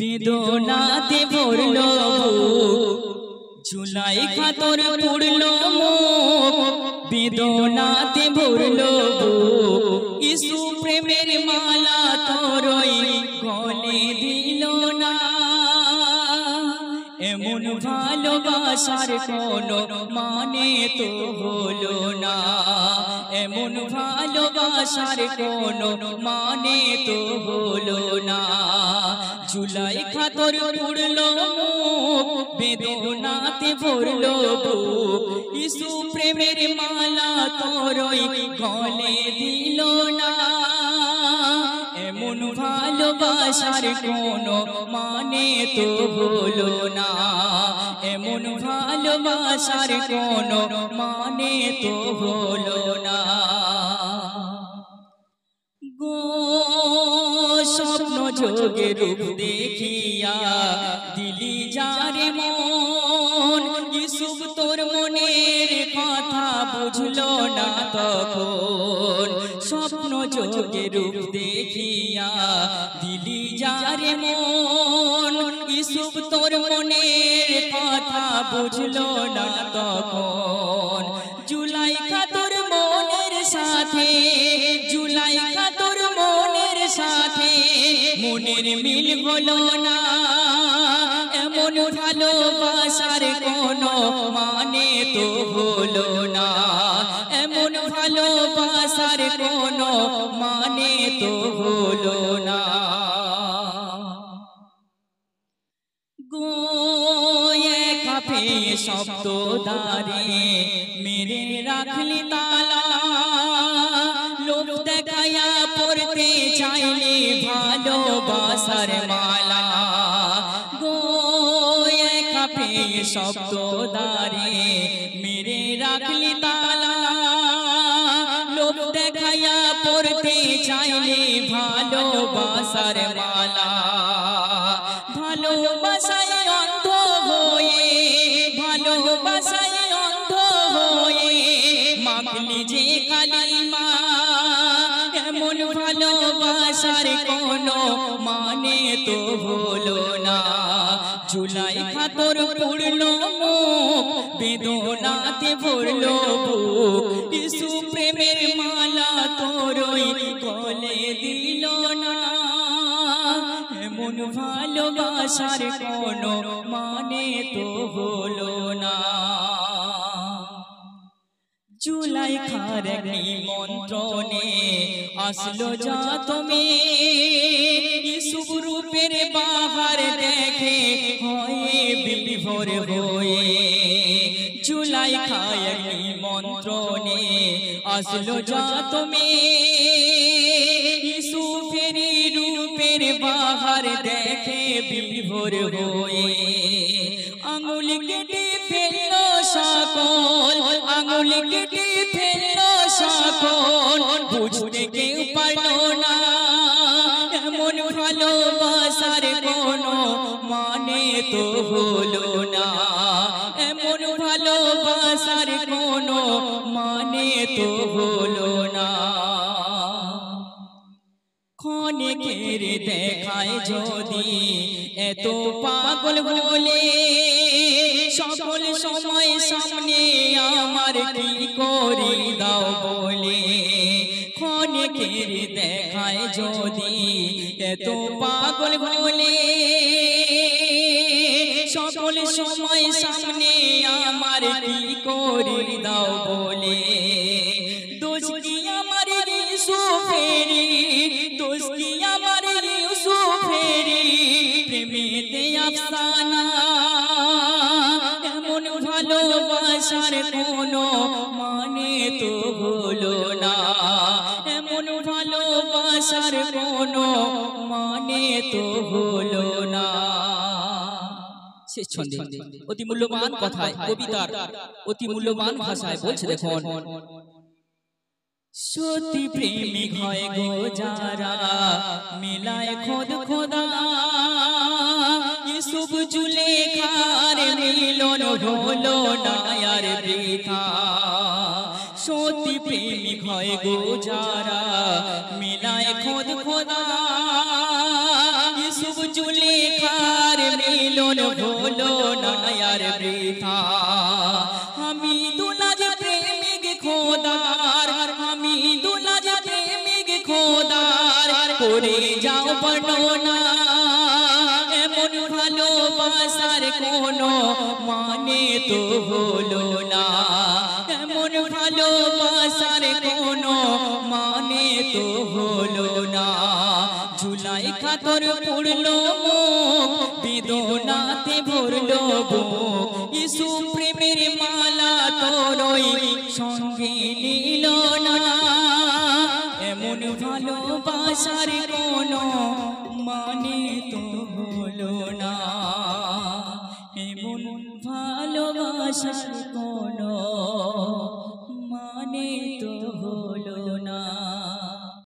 বেদনাতে ভরলো বুক, জুলাইখা তোর পুড়লো মুখ। বেদনাতে ভরলো বুক, ইসু প্রেমের মালা তোরই গলে দিল না। এমন ভালোবাসার কোনো মানে তো হলো না, এমন ভালোবাসার কোনো মানে তো হলো না। জুলাইখা তোর পুড়লো মুখ, বেদনাতে ভরলো বুক, ইসু প্রেমের মালা তোরই গলে দিল না। এমন ভালোবাসার কোনো মানে তো হলো না, এমন ভালোবাসার কোনো মানে তো হলো না। গো স্বপ্ন যোগে রূপ দেখিয়া দিলি যারে মন, ইসুফ তোর মনের কথা বুঝলো না তখন। স্বপ্ন যোগে রূপ দেখিয়া দিলি যারে মন, ইসুফ তোর মনের কথা বুঝলো না তখন। জুলাইখা তোর মনের সাথে, জুলাইখা তোর মনের সাথে মনের মিল হলো না। এমন ভালোবাসার কোনো মানে তো হলো না, এমন ভালোবাসার কোনো মানে তো হলো না। গোয়ে কাফে শব্দ দারে মেরে রাখলি তালা, লোভ দেখায়া পড়তে চাইলে ভালোবাসার মালা। গোয়ে কাফে শব্দ দারে মেরে রাখলি তালা, লোভ দেখায়া পড়তে চাইলে ভালোবাসার মালা। ভালোবাসায় অন্ধ হয়ে, ভালোবাসায় অন্ধ হয়ে মাখলি যে কালিমা। এমন ভালোবাসার কোনো মানে তো হলো না। জুলাইখা তোর পুড়লো মুখ, বেদনাতে ভরলো বুক, ইসু প্রেমের মালা তোরই গলে দিল না। এমন ভালোবাসার কোনো মানে তো হলো না। জুলাইখার নিমন্ত্রণে আসলো যা তুমি, ইসুফ রূপের বাহার দেখে হয়ে বিভোর হয়ে। জুলাইখার নিমন্ত্রণে আসলো যা তুমি, ইসুফের রূপের বাহার দেখে বিভোর হয়ে। আঙুল কেটে ফেললো সকল, আঙুল কেটে ফেললো সকল, বুঝতে কেউ পারলো না। এমন ভালোবাসার কোনো মানে তো হলো না, এমন ভালোবাসার কোনো মানে তো হলো না। ক্ষণিকের দেখায় যদি এত পাগল বলে, সকল সময় সামনে আমার কি করি দাও বলে। ক্ষণিকের দেখায় যদি এত পাগল বলে, সকল সময় সামনে আমার কি করি দাও বলে। দোষ কি আমার ইউসুফেরি, দোষ কি আমার ইউসুফেরি, প্রেমেতে আফসানা। এমন ভালোবাসার কোনো মানে তো হলো না, এমন ভালোবাসার কোনো মানে তো হলো না। শেষ ছন্দে অতি মূল্যবান কথায়, কবিতার অতি মূল্যবান ভাষায় বলছে দেখুন। সত্যি প্রেমিক হয় গো যারা মিলায় খোদ খোদা, ইউসুফ জুলেখার মিলন হলো না আর বৃথা। সত্যি প্রেমিক হয় গো যারা মিলায় খোদ খোদা, ইউসুফ জুলেখা মিলন হলো না আর বৃথা আমি দুলাজ প্রেমিক খোদার আমি দুলাজ প্রেমিক খোদার করে যাও বর্ণনা এমন ভালোবাসার কোনো মানে তো হলো না এমন ভালোবাসার কোনো মানে তো হলো না ঝুলাই খাতর পড়লো বেদনাতে ভরলো বুক ইসু প্রেমের মালা তোরই সঙ্গে নিল না এমন ভালোবাসার কোনো মানে তো হলো না এমন ভালোবাসার কোনো